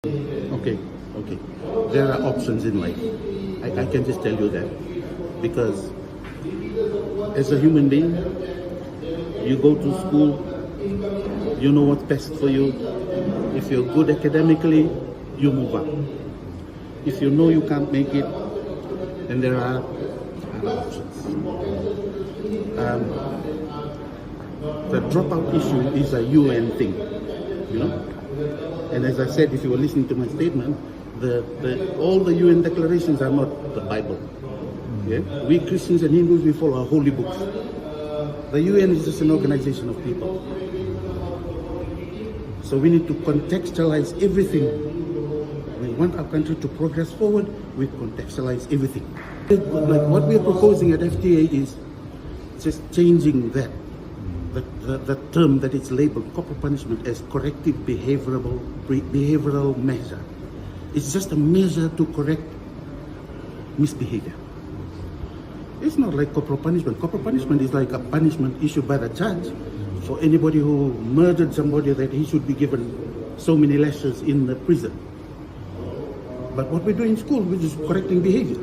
Okay. There are options in life. I can just tell you that. Because as a human being, you go to school, you know what's best for you. If you're good academically, you move up. If you know you can't make it, then there are other options. The dropout issue is a UN thing, you know. And as I said, if you were listening to my statement, all the UN declarations are not the Bible. Yeah? We Christians and Hindus, we follow our holy books. The UN is just an organization of people. So we need to contextualize everything. We want our country to progress forward, we contextualize everything. Like what we are proposing at FTA is just changing that. The term that is labeled corporal punishment as corrective behavioral measure. It's just a measure to correct misbehavior. It's not like corporal punishment. Corporal punishment is like a punishment issued by the judge for anybody who murdered somebody, that he should be given so many lashes in the prison. But what we do in school, we're just correcting behavior.